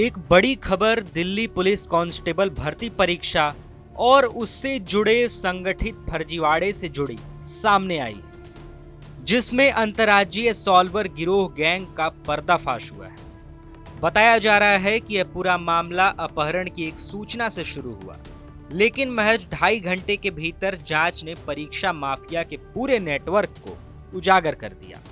एक बड़ी खबर दिल्ली पुलिस कांस्टेबल भर्ती परीक्षा और उससे जुड़े संगठित फर्जीवाड़े से जुड़ी सामने आई है, जिसमें अंतर्राज्यीय सॉल्वर गिरोह गैंग का पर्दाफाश हुआ है। बताया जा रहा है कि यह पूरा मामला अपहरण की एक सूचना से शुरू हुआ, लेकिन महज 2.5 घंटे के भीतर जांच ने परीक्षा माफिया के पूरे नेटवर्क को उजागर कर दिया।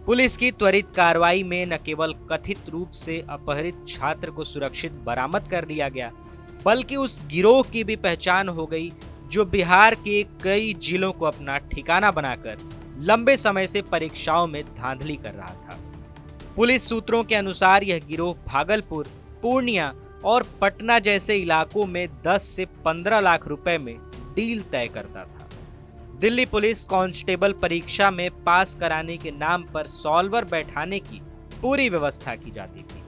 पुलिस की त्वरित कार्रवाई में न केवल कथित रूप से अपहरित छात्र को सुरक्षित बरामद कर लिया गया, बल्कि उस गिरोह की भी पहचान हो गई जो बिहार के कई जिलों को अपना ठिकाना बनाकर लंबे समय से परीक्षाओं में धांधली कर रहा था। पुलिस सूत्रों के अनुसार यह गिरोह भागलपुर, पूर्णिया और पटना जैसे इलाकों में 10 से 15 लाख रुपए में डील तय करता था। दिल्ली पुलिस कांस्टेबल परीक्षा में पास कराने के नाम पर सॉल्वर बैठाने की पूरी व्यवस्था की जाती थी।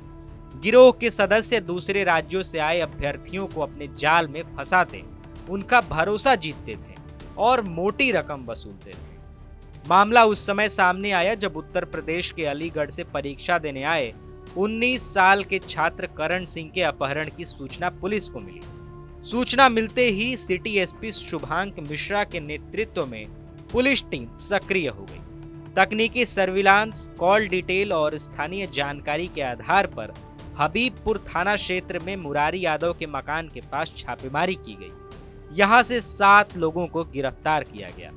गिरोह के सदस्य दूसरे राज्यों से आए अभ्यर्थियों को अपने जाल में फंसाते, उनका भरोसा जीतते थे और मोटी रकम वसूलते थे। मामला उस समय सामने आया जब उत्तर प्रदेश के अलीगढ़ से परीक्षा देने आए 19 साल के छात्र करण सिंह के अपहरण की सूचना पुलिस को मिली। सूचना मिलते ही सिटी एसपी शुभांक मिश्रा के नेतृत्व में पुलिस टीम सक्रिय हो गई। तकनीकी सर्विलांस, कॉल डिटेल और स्थानीय जानकारी के आधार पर हबीबपुर थाना क्षेत्र में मुरारी यादव के मकान के पास छापेमारी की गई। यहां से 7 लोगों को गिरफ्तार किया गया।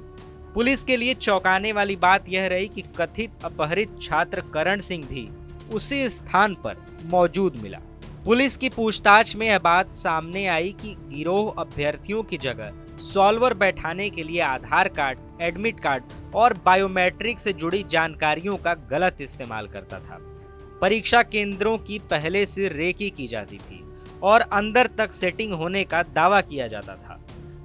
पुलिस के लिए चौंकाने वाली बात यह रही कि कथित अपहरित छात्र करण सिंह भी उसी स्थान पर मौजूद मिला। पुलिस की पूछताछ में यह बात सामने आई कि गिरोह अभ्यर्थियों की जगह सॉल्वर बैठाने के लिए आधार कार्ड, एडमिट कार्ड और बायोमेट्रिक से जुड़ी जानकारियों का गलत इस्तेमाल करता था। परीक्षा केंद्रों की पहले से रेकी की जाती थी और अंदर तक सेटिंग होने का दावा किया जाता था।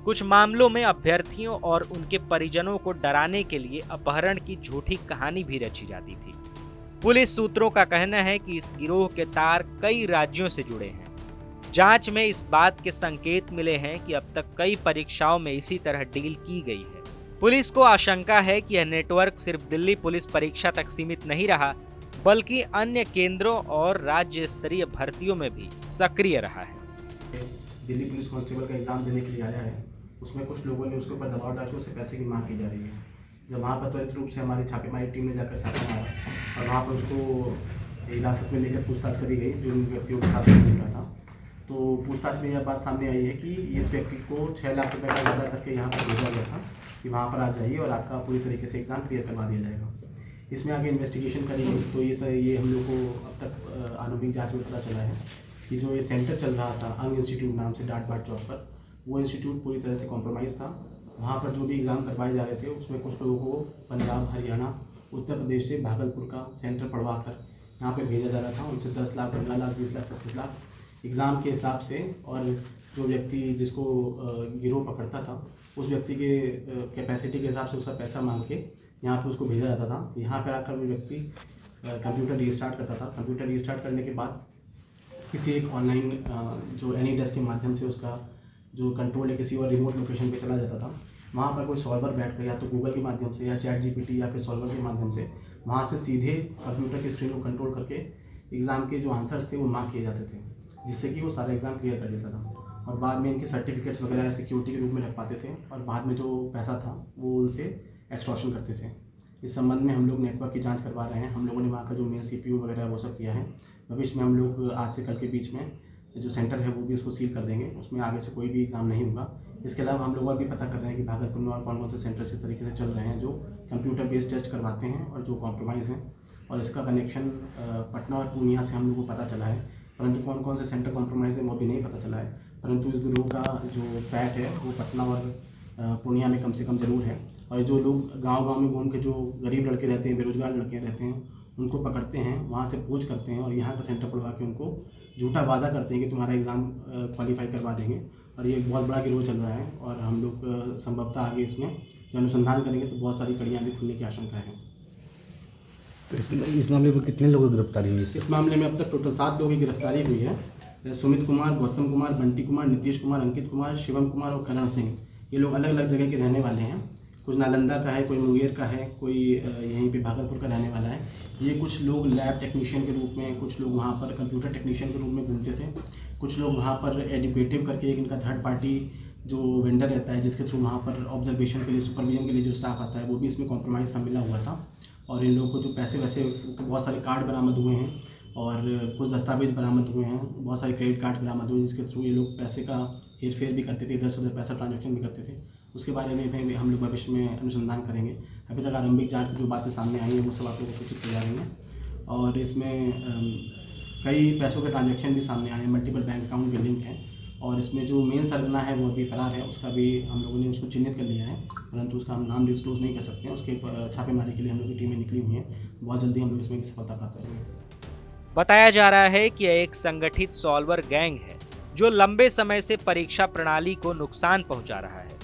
कुछ मामलों में अभ्यर्थियों और उनके परिजनों को डराने के लिए अपहरण की झूठी कहानी भी रची जाती थी। पुलिस सूत्रों का कहना है कि इस गिरोह के तार कई राज्यों से जुड़े हैं। जांच में इस बात के संकेत मिले हैं कि अब तक कई परीक्षाओं में इसी तरह डील की गई है। पुलिस को आशंका है कि यह नेटवर्क सिर्फ दिल्ली पुलिस परीक्षा तक सीमित नहीं रहा, बल्कि अन्य केंद्रों और राज्य स्तरीय भर्तियों में भी सक्रिय रहा है। दिल्ली पुलिस कांस्टेबल का एग्जाम देने के लिए आया है, उसमें कुछ लोगों ने उसके ऊपर दबाव डाल के उससे पैसे की मांग की जा रही है। जब वहाँ पर त्वरित रूप से हमारी छापेमारी टीम ने जाकर छापा मारा और वहाँ पर उसको हिरासत में लेकर पूछताछ करी गई, जो व्यक्तियों के साथ मिल रहा था, तो पूछताछ में यह बात सामने आई है कि इस व्यक्ति को 6 लाख रुपए का वादा करके यहाँ पर भेजा गया था कि वहाँ पर आ जाइए और आपका पूरी तरीके से एग्ज़ाम क्लियर करवा दिया जाएगा। इसमें आगे इन्वेस्टिगेशन करी गई तो ये हम लोग को अब तक आनुविक जाँच में पता चला है कि जो ये सेंटर चल रहा था अंग इंस्टीट्यूट नाम से डाट बाट चौक पर, वो इंस्टीट्यूट पूरी तरह से कॉम्प्रोमाइज़ था। वहाँ पर जो भी एग्ज़ाम करवाए जा रहे थे उसमें कुछ लोगों को पंजाब, हरियाणा, उत्तर प्रदेश से भागलपुर का सेंटर पढ़वा कर यहाँ पे भेजा जा रहा था। उनसे 10 लाख, 15 लाख, 20 लाख, 25 लाख एग्ज़ाम के हिसाब से, और जो व्यक्ति जिसको गिरोह पकड़ता था उस व्यक्ति के कैपेसिटी के हिसाब से उसका पैसा मांग के यहाँ पर उसको भेजा जाता था। यहाँ पर आकर वो व्यक्ति कंप्यूटर रीस्टार्ट करता था। कंप्यूटर रीस्टार्ट करने के बाद किसी एक ऑनलाइन जो एनीडेस्क के माध्यम से उसका जो कंट्रोल है किसी और रिमोट लोकेशन पे चला जाता था। वहाँ पर कोई सॉल्वर बैठ कर या तो गूगल के माध्यम से या चैट जीपीटी या फिर सॉल्वर के माध्यम से वहाँ से सीधे कंप्यूटर की स्क्रीन को कंट्रोल करके एग्ज़ाम के जो आंसर्स थे वो मार्क किए जाते थे, जिससे कि वो सारा एग्ज़ाम क्लियर कर देता था। और बाद में इनके सर्टिफिकेट्स वगैरह सिक्योरिटी के रूप में रख पाते थे और बाद में जो पैसा था वो उनसे एक्सटॉर्शन करते थे। इस संबंध में हम लोग नेटवर्क की जाँच करवा रहे हैं। हम लोगों ने वहाँ का जो मेन CPU वगैरह वो सब किया है। भविष्य में हम लोग आज से कल के बीच में जो सेंटर है वो भी उसको सील कर देंगे, उसमें आगे से कोई भी एग्ज़ाम नहीं होगा। इसके अलावा हम लोग और भी पता कर रहे हैं कि भागलपुर में और कौन कौन से सेंटर इस तरीके से चल रहे हैं जो कंप्यूटर बेस्ड टेस्ट करवाते हैं और जो कॉम्प्रोमाइज़ हैं, और इसका कनेक्शन पटना और पूर्णिया से हम लोग को पता चला है, परंतु कौन कौन से सेंटर कॉम्प्रोमाइज़ हैं वो भी नहीं पता चला है। परंतु इस गिरोह का जो पैठ है वो पटना और पूर्णिया में कम से कम ज़रूर है। और जो लोग गाँव में घूम के जो गरीब लड़के रहते हैं, बेरोजगार लड़के रहते हैं, उनको पकड़ते हैं, वहाँ से पूछ करते हैं और यहाँ का सेंटर पढ़वा के उनको झूठा वादा करते हैं कि तुम्हारा एग्ज़ाम क्वालिफाई करवा देंगे। और ये एक बहुत बड़ा गिरोह चल रहा है और हम लोग संभवतः आगे इसमें जो अनुसंधान करेंगे तो बहुत सारी कड़ियाँ भी खुलने की आशंका है। तो इस मामले में कितने लोगों की गिरफ्तारी हुई? इस मामले में अब तक टोटल 7 लोगों की गिरफ्तारी हुई है। सुमित कुमार, गौतम कुमार, बंटी कुमार, नीतीश कुमार, अंकित कुमार, शिवम कुमार और करण सिंह, ये लोग अलग अलग जगह के रहने वाले हैं। कुछ नालंदा का है, कोई मुंगेर का है, कोई यहीं पे भागलपुर का रहने वाला है। ये कुछ लोग लैब टेक्नीशियन के रूप में, कुछ लोग वहाँ पर कंप्यूटर टेक्नीशियन के रूप में घूमते थे। कुछ लोग वहाँ पर एडुकेटिव करके एक इनका थर्ड पार्टी जो वेंडर रहता है, जिसके थ्रू वहाँ पर ऑब्जर्वेशन के लिए, सुपरविजन के लिए जो स्टाफ आता है, वो भी इसमें कॉम्प्रोमाइज़ सा मिला हुआ था। और इन लोगों को जो पैसे वैसे, बहुत सारे कार्ड बरामद हुए हैं और कुछ दस्तावेज बरामद हुए हैं, बहुत सारे क्रेडिट कार्ड बरामद हुए जिसके थ्रू ये लोग पैसे का हेर फेर भी करते थे, इधर से उधर पैसा ट्रांजैक्शन भी करते थे। उसके बारे में भी हम लोग भविष्य में अनुसंधान करेंगे। अभी तक आरंभिक जांच जो बातें सामने आई हैं वो सब आप लोगों को सूचित की जा रही हैं। और इसमें कई पैसों के ट्रांजैक्शन भी सामने आए हैं, मल्टीपल बैंक अकाउंट के लिंक हैं। और इसमें जो मेन सरगना है वो अभी फरार है, उसका भी हम लोगों ने उसको चिन्हित कर लिया है, परंतु उसका हम नाम डिस्क्लोज नहीं कर सकते हैं। उसके छापेमारी के लिए हम लोग की टीमें निकली हुई हैं। बहुत जल्दी हम लोग इसमें सफलता प्राप्त करेंगे। बताया जा रहा है कि यह एक संगठित सॉल्वर गैंग है जो लंबे समय से परीक्षा प्रणाली को नुकसान पहुंचा रहा है।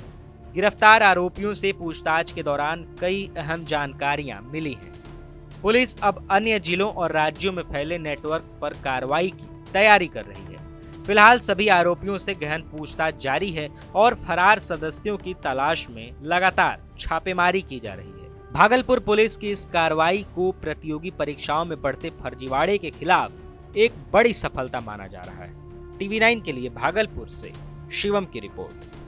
गिरफ्तार आरोपियों से पूछताछ के दौरान कई अहम जानकारियां मिली हैं। पुलिस अब अन्य जिलों और राज्यों में फैले नेटवर्क पर कार्रवाई की तैयारी कर रही है। फिलहाल सभी आरोपियों से गहन पूछताछ जारी है और फरार सदस्यों की तलाश में लगातार छापेमारी की जा रही है। भागलपुर पुलिस की इस कार्रवाई को प्रतियोगी परीक्षाओं में बढ़ते फर्जीवाड़े के खिलाफ एक बड़ी सफलता माना जा रहा है। TV9 के लिए भागलपुर से शिवम की रिपोर्ट।